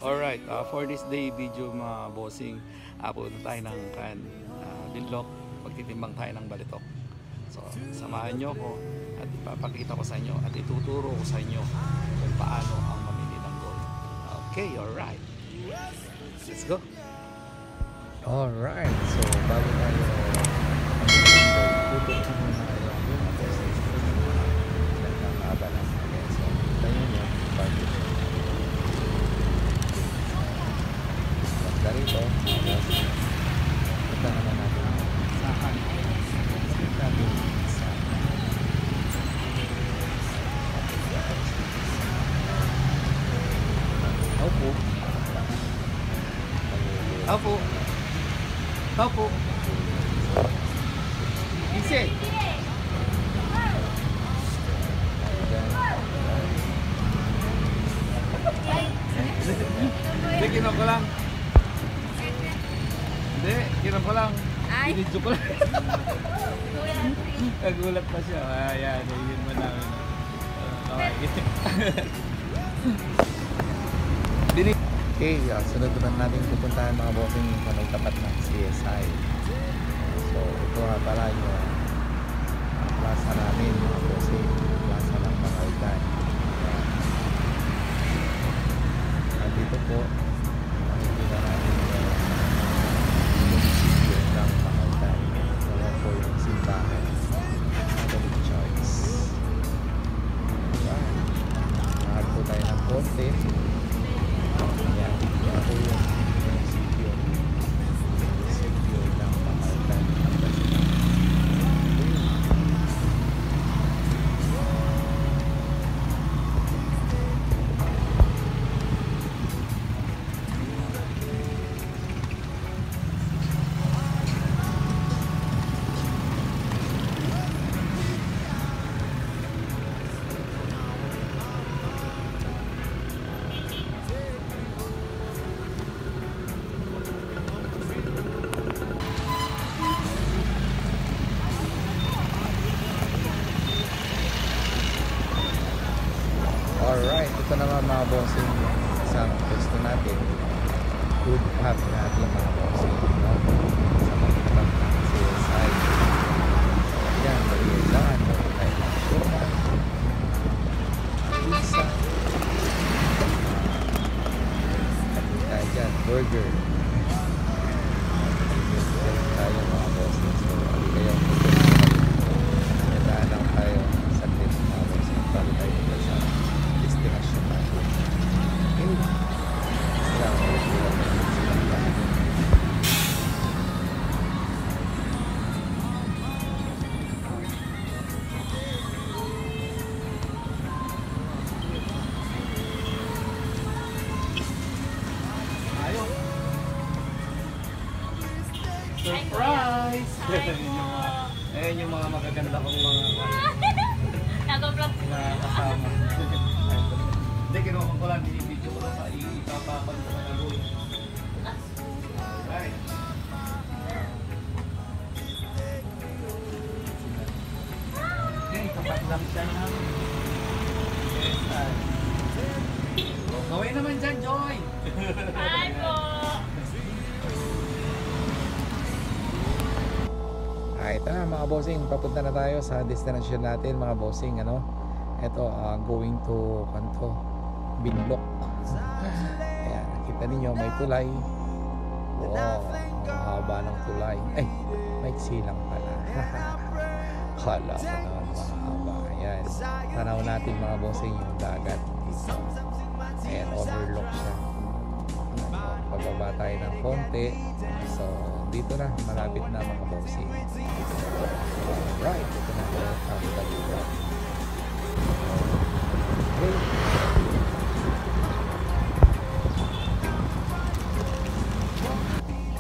Alright, for this day video mga bossing, punta tayo ng Dinloc, pagtitimbang tayo ng balitok. So, samahan nyo ko at ipapakita ko sa inyo at ituturo ko sa inyo kung paano ang mamili ng gold. Okay, alright. Let's go. Alright, so bago tayo mamili ng gold, tuturuan ko muna kayo ang mga bossing ng abala. Okay, so tayo nyo, bago dito, punta naman natin sahan natin Taupo isi kinom ko lang. Hindi, kiram ko lang. Binidyo ko lang. Nagulat pa siya. Ayan, yun mo namin. Okay, sunod naman natin pupuntahan mga bossing sa may tapat ng CSI. So, ito nga pala yung plaza namin mga bossing. Plaza ng Pangaldan. Dito po, makikita natin ng Pangaldan. Wala po yung simbahan. Catholic Choice. Mahal po tayo ng konti. Yan. Yan po yung munisipyo ng Pangaldan. Alright, ito naman mga bossing isang pwesto natin. Food hub natin mga bossing, no? Sa magkatap ng CSI. Yan, kailangan mo tayo ng shoma, pizza, at tayo dyan, burger. Tayo mga bossing. So, kayo nagdaan lang tayo sa tip mga bossing bago tayo dito sa destination natin. Okay. Surprise! Ayan yung mga magaganda kong mga Nag-vlog kasama. Hindi, kinuha ko lang, binibidyo ko lang sa ipapapag ko na gawin. Right. Okay, tapat lang siya na. Yes, gawin naman dyan, Joy! Hi po! Ito na mga bossing, papunta na tayo sa destination natin mga bossing, ano? Ito, going to Dinloc. Ayan, nakita ninyo may tulay. Wow, ang haba ng tulay. Ay, may silang pala. Kala ko naman mahaba. Ayan, tanaw natin mga bossing yung dagat dito. Ayan, overlook siya. Pababa tayo ng konti. So, dito na, malapit na mga bossing. Alright, ito na po ang Dinloc. Okay.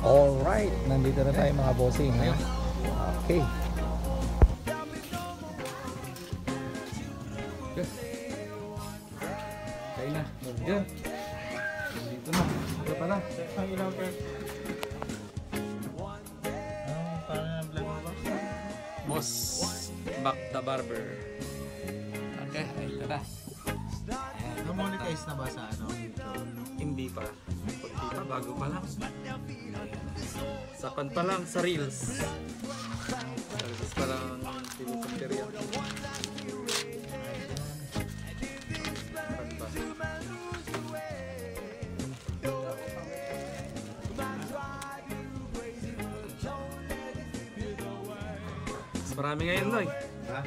Alright, nandito na tayo mga bossing. Ha? Okay. Kain na. Yan. Dito na. Ito pala. Ang ilaw ka. Parang vlog mo ba? Boss Back the Barber. Okay, ito na. Ayan, na-monetize na ba sa ano? Hindi pa. Hindi pa, bago pa lang. Sapan pa lang sa Reels. Sa Reels pa lang pinupuntir yan. Sapan pa. Mas marami ngayon, Noy. Ha?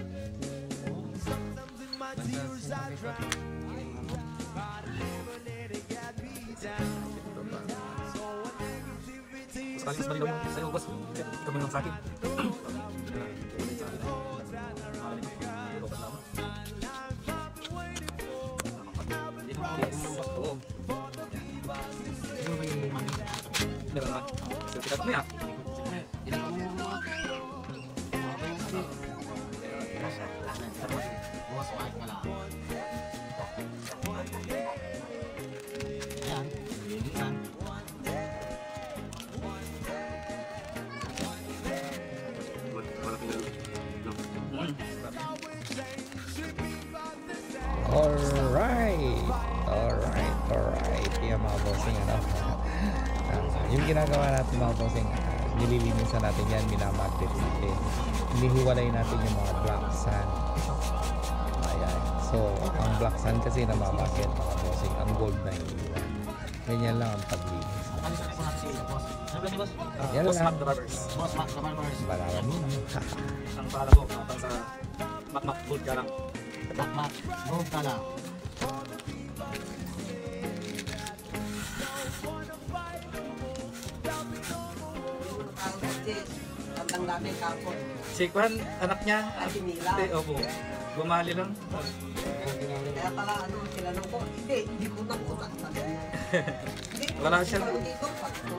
Mas kalis balikan mo sa'yo, boss. Ikaw mo lang sa akin. Oo. Ano ba yung money? Meron naman. Sertifikat mo yan. Bukas kahit ka lang. Ayan. Linisan. Alright. Yan mga bossing, ano. Yung ginagawa natin mga bossing, nililinisan natin yan, minamagnet natin. Hinihiwalay natin yung mga black sand. Ayan. So, ang black sand kasi namamagnet mga bossing, ang gold na iniwan. Ganyan lang ang paglinis. Ano sa natin si boss? Ano ba si boss? Yan Boss lang. Mac the Barbers. Boss Mac Barbers. Balawan mo. Ang pala ko, kapag sa Mac Food ka lang. Mac. Gold ka lang. Ang dami kapon. Si Kwan, anak niya. Si Mila. Hindi, opo. Gumali lang. Kaya pala ano, tinanong ko, hindi ko na kutak na ganyan. Hindi, Wala siya. Dito, pato.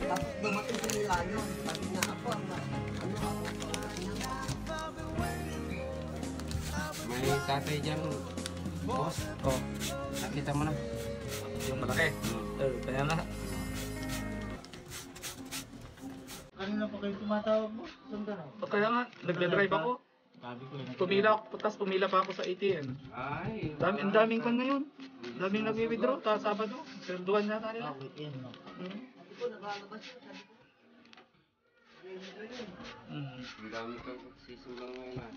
Tapos dumating si Mila yun. Sabi niya, ako, ano ako. May tatay dyan, boss. Oh, Nakita mo na. yung malaki. Kaya nga. Kanina pa kayo tumatawag mo? Sandara. Kaya nga, nagde-drive ako. Sabi ko yun. Pumila pa ako sa ATM. Ay. Ang daming kan ngayon. Daming nag-withdraw. Sabado. Serduan yata nila. Bakit yan, no? Sabi ko, naglalabas yun. Sabi ko, Ang dami kang sisulang ngayon ah.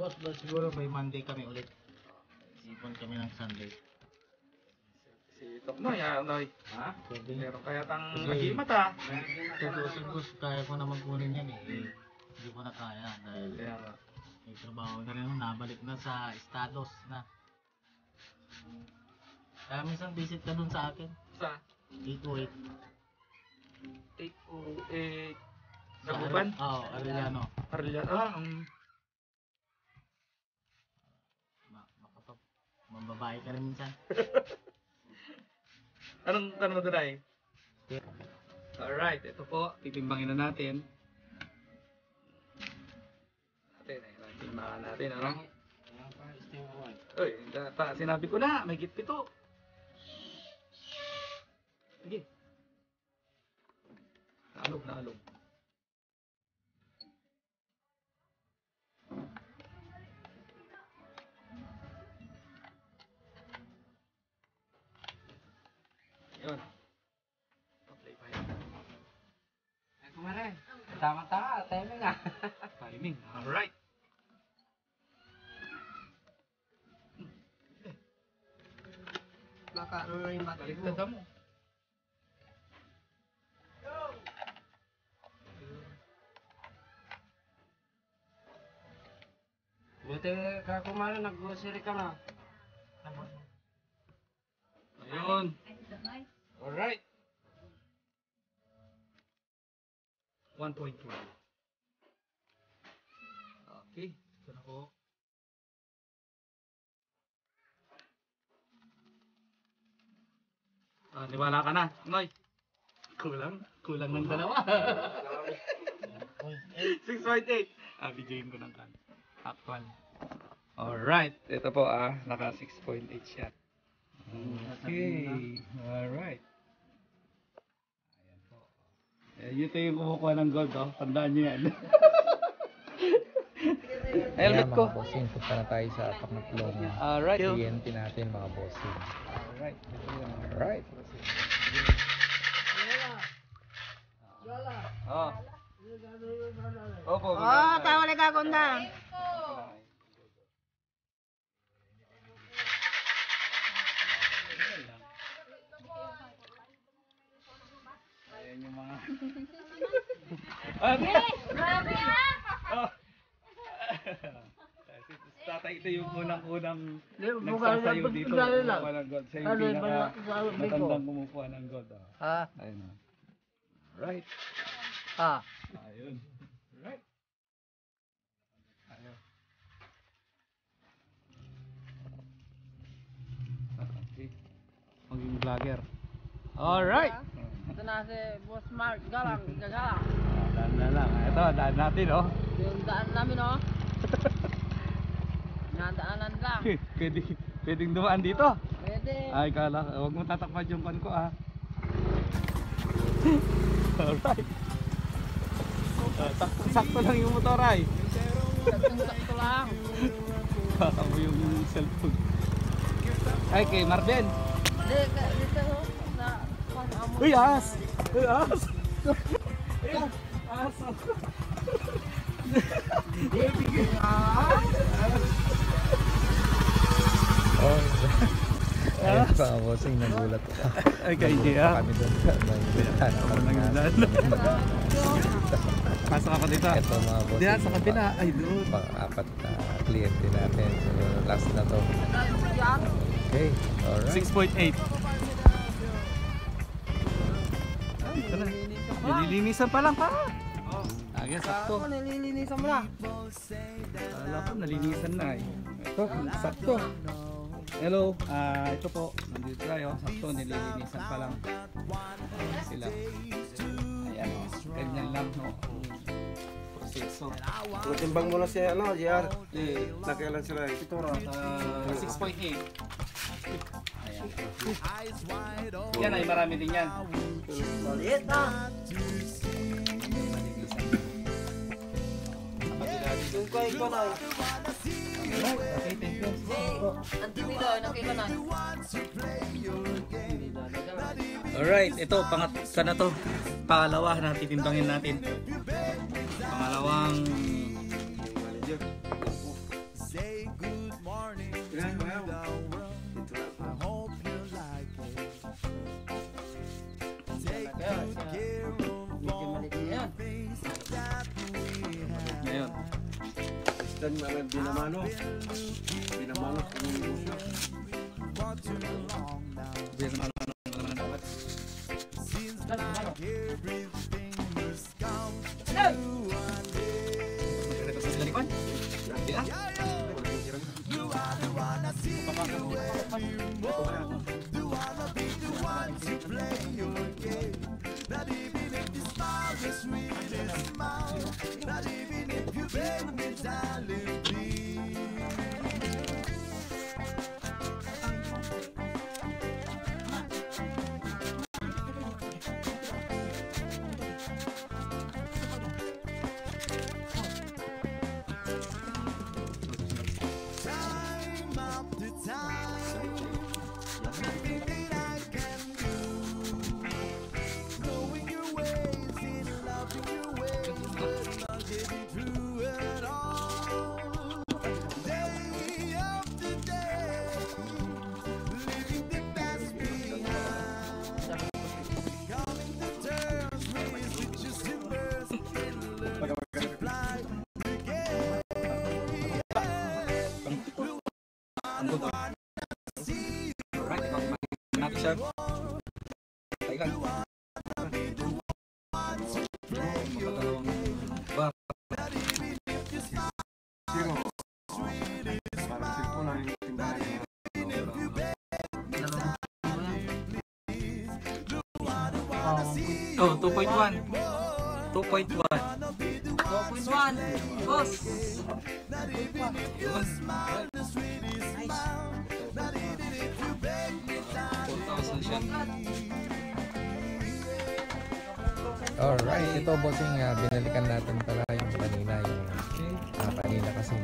Boss, siguro by Monday kami ulit. Sipon kami ng Sunday. Si Toknoy, Noy. Ha? Pwede. Meron kaya tang Sige. magimat ah. Tutusin ko, kaya ko naman kunin yan eh. Hindi ko na kaya dahil Kaya nga. may trabaho na rin ako, nabalik na sa Estados na. Kaya minsan visit ka dun sa akin. Sa 808. 808 Dagupan? Oo, Arellano. Arilla. Mababae ka rin minsan. Anong mo doon ay? Alright, ito po. Titimbangin na natin. Timbangin natin, ano? Ayan pa, steam one. Uy, sinabi ko na, may git pito. Sige. Naalog. Yun. Pa-play pa yan. Ay, kumare. Tama-tama, timing ah. Timing. Alright. baka ano na yung battery mo. Baliktad mo. Buti ka kumare, nag-grocery ka na. Ayun. Alright. 1.2. Okay. Ito na po. Niwala ka na, Noy. Kulang ng dalawa. 6.8. Bigyan ko ng kan. Actual. Alright. Ito po naka 6.8 siya. Okay. Alright. Ayan po. Ito yung kumukuha ng gold, oh. Tandaan nyo yan. Helmet Ayan, ko. mga bossing, punta na tayo sa pangatlong Alright. kliyente natin mga bossing. Alright. Alright. Oh. Opo. tawa na kagundang. Ayan yung mga... Ano? Grabe ah! Oh. Si tatay, ito yung unang-unang nagsasayo dito. Kumukuha ng gold. Siya yung matandang kumukuha ng gold. Oh. Ha? Ayun. Oh. Right. Ha? Ayun. Right. Ayun. Okay. Maging vlogger. Alright. Ito na si Boss Mark. Galang, gagalang. Daan na lang. Ito, daan natin, oh. Yung daan namin, oh. Nadaanan lang. Pwedeng dumaan dito. Pwede. Ay, kala, huwag mo tatakpan yung pan ko, ah. Alright. Sakto lang yung motor, ay. Sakto lang. Baka mo yung cellphone. Ay, kay Marben. Dito, oh. Sa amo. Uy, ahas! Uy, ahas! Ahas! Oh, ayun mga bossing, nagulat ka. Ay, kay Jia. Kami doon sa may bintana. Pasok ako dito. Ito mga bossing. Diyan, sa kabila. Ay, doon. Pang-apat na kliyente natin. So, last na to. Okay, alright. 6.8. Ito na. Nililinisan pa lang pa. Agad, sakto. Ako, nililinisan mo na. Kala ko nalinisan na eh. Ito, sakto. Hello, ito po. Nandito tayo. Sakto, nililinisan pa lang. Sila. Ayan, ganyan lang, no. Proseso. Timbang mo na siya, ano, JR. Eh, Nakailan sila eh. ito ro, 6.8. Ayan. Yan ay marami din yan. Maliit na. Yung kay ko na. Okay, thank you. Antipilo, nakita na. Alright, ito, pangatlo na to. Pangalawa na titimbangin natin. Pangalawang... Medyo maliit na yan. Ngayon. Dan mga binamano. Binamano sa mga negosyo. Bilang ano. Magkakita sa likod. Bilang. Siya. Thailand. Makadalawang bar. Parang cellphone na yung timbangan niya. Oh, 2.1. 2.1. 2.1. Boss. Yun. 4,000 siya. Alright, ito bossing, binalikan natin pala yung kanina kasi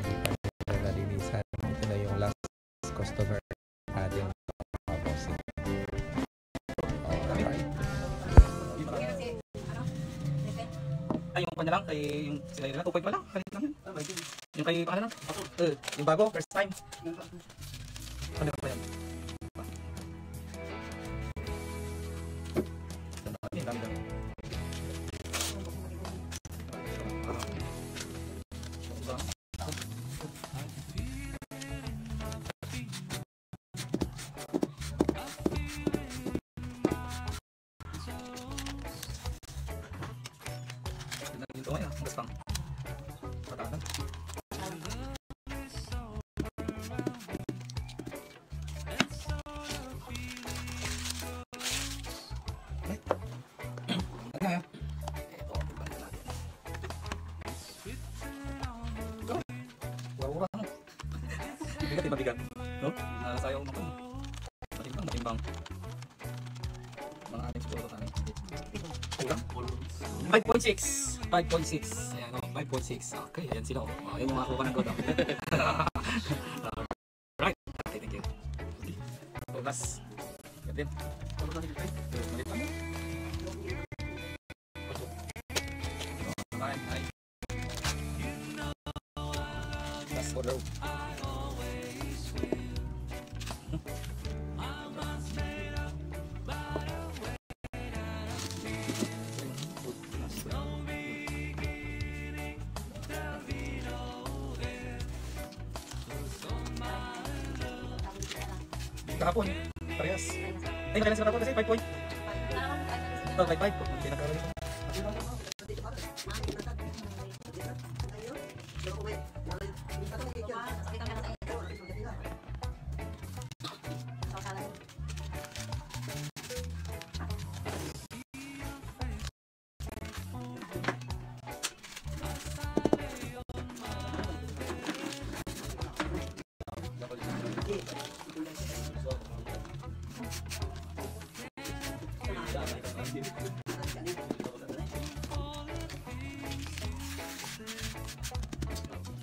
kanya lang, kay yung sila nila, 2.1 lang, kalit lang yun. Yung kay pangalan lang, yung bago, first time. Ano pa yan? Dami. Ito ngayon, ang gastang patakan. Bigat, no? Sayaw mo kung matimbang. Mga ating siguro kami. Kulang? 5.6. 5.6. Ayan, no? 5.6. Okay, ayan sila. Ayan yung mga kuha ng gold. Right. Okay, thank you. Plus. Yan din. Malit lang. Ay. Plus for row. Kahapon, parehas. Ay, nakailan sila kahapon kasi 5 point. Oh, 5.5. Hindi nagkaroon ito.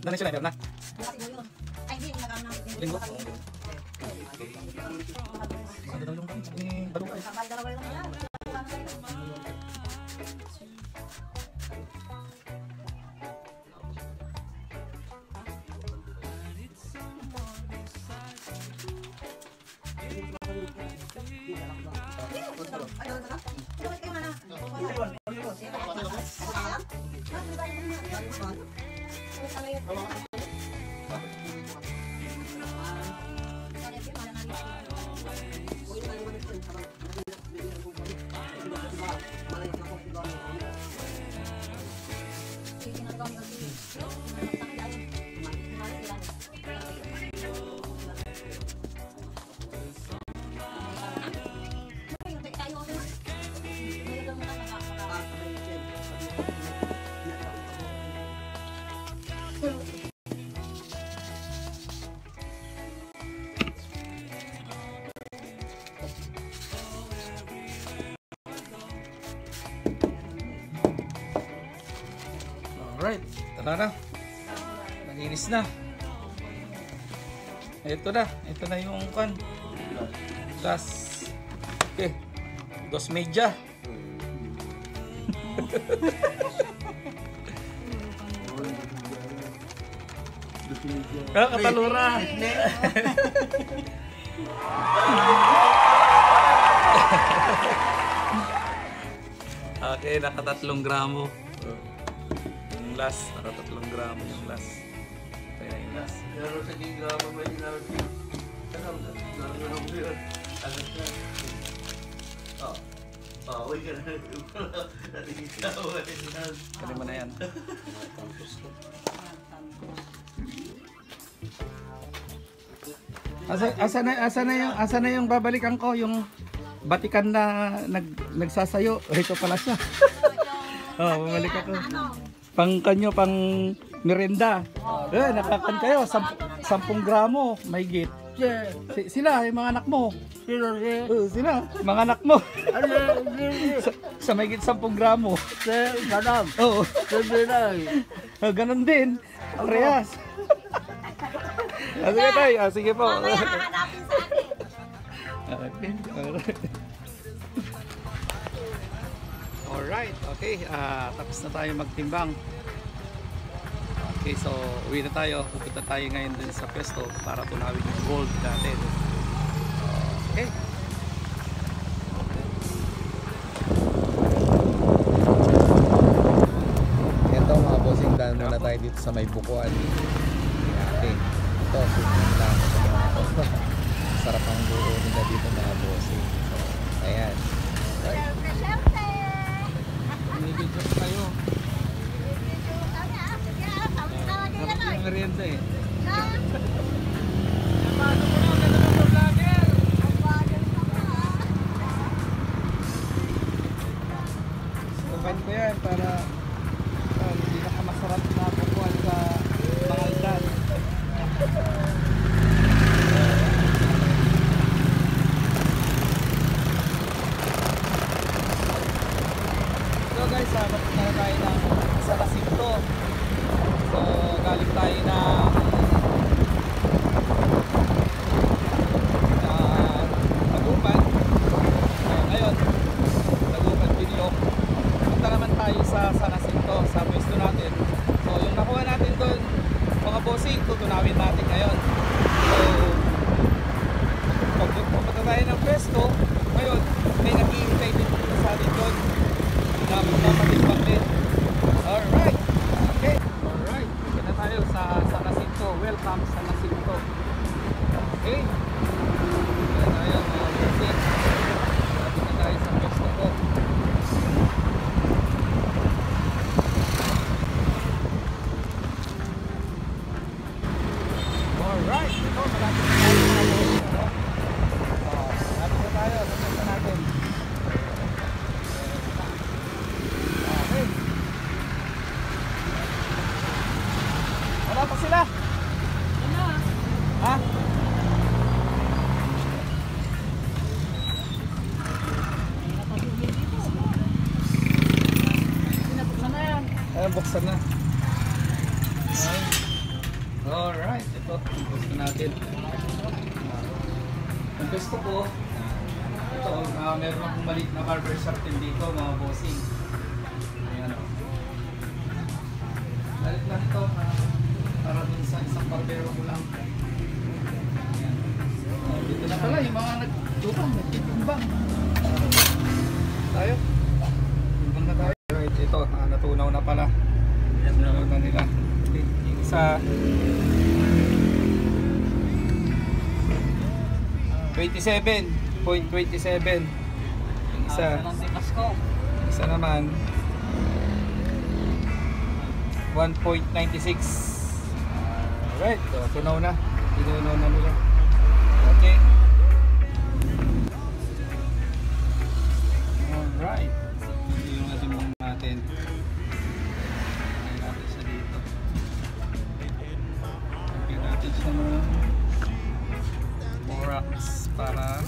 Dali siya na, meron na. Linggo. Ano daw yung kami? Ini bago kayo. Alright, tara na. Nalinis na. Ito na yung kan. Gas. Okay. 2 media. Katalura. Okay, naka 3 gramo. Yung last, naka 3 gramo yung last. Kaya yung last. Pero sa gramo may ginagawa. Uy ka na. Kali mo na yan. Asa na yung babalikan ko, yung batikan na nagsasayo. Ito pala siya. Oh, bumalik ako. Pang kanyo, pang merenda. Nakakan kayo, 10 gramo, may git. Sila, yung mga anak mo. Sila, mga anak mo. Sa may git 10 gramo. Ganang. Oo. Ganang. Ganon din. Parehas. Sige tayo, sige po. Mamaya hahanapin sa akin. Okay. Alright. Alright, okay. Tapos na tayo magtimbang. Okay, so uwi na tayo. Pupunta tayo ngayon din sa pwesto para tunawin yung gold natin. Okay. Ito mga bossing, daan muna tayo dito sa may bukuan. Okay. Ito, susunod lang. Sarap ang buo nila dito mga bossing. So, ayan. Right. Binibidyo ko kayo. Sarap yung merienda eh. Sukat ko yan para hindi na masarap na bukuan sa mga aldan. So guys, papunta na tayo ng sa Jacinto. So galing tayo ng Tagupan. So ngayon, Tagupan Binlog. Punta naman tayo sa San Jacinto, sa pwesto natin. So yung nakuha natin doon, mga bossing, tutunawin natin ngayon. So pag pupunta tayo ng pwesto, ngayon may naghihintay din sa atin doon. Napatimbang din. Alright. Okay. Alright. Dito na tayo sa San Jacinto. Welcome sa San Jacinto. Okay. Dito na tayo mga bossing. Dito na tayo sa pwesto ko. Alright. Ito, malapit na tayo mga bossing. Malapit na tayo sa pwesto natin. Okay. Wala pa sila? Ha? Ayun, buksan na. Okay. Alright, ito. Gusto natin. Ang gusto ko, ito, meron akong maliit na barber shop din dito, mga bossing. Ayan o. Dalit lang ito para dun sa isang barbero ko lang. Ayan. Dito na pala yung mga nagtutang, nagtitimbang. Tayo. Timbang na tayo. Right, ito, natunaw na pala. Natunaw na nila. Okay. Yung isa 27.27. Yung isa naman 1.96. Alright, so tunaw na. Tinunaw na nila. Okay. Alright. Yung ating natin. Ayan natin siya dito. Okay natin siya mga borax para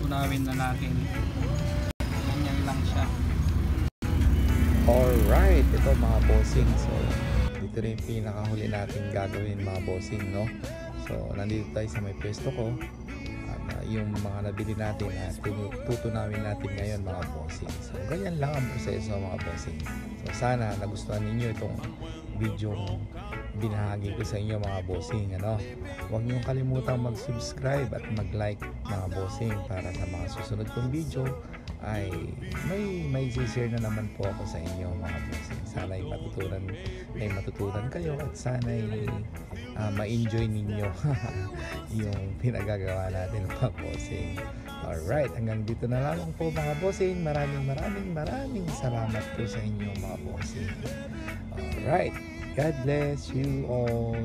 tunawin na natin. Ganyan lang siya. Alright, ito mga bossing. So, dito rin yung pinakahuli natin gagawin mga bossing, no? So, nandito tayo sa may pwesto ko. At yung mga nabili natin at tutunawin natin ngayon mga bossing. So, ganyan lang ang proseso mga bossing. So, sana nagustuhan ninyo itong video binahagi ko sa inyo mga bossing, ano? Huwag niyong kalimutang mag-subscribe at mag-like mga bossing para sa mga susunod kong video ay may share na naman po ako sa inyo mga bossing. Sana ay matutunan kayo at sana ay ma-enjoy ninyo yung pinagagawa natin mga bossing. Alright, hanggang dito na lamang po mga bossing. Maraming salamat po sa inyo mga bossing. Alright, God bless you all.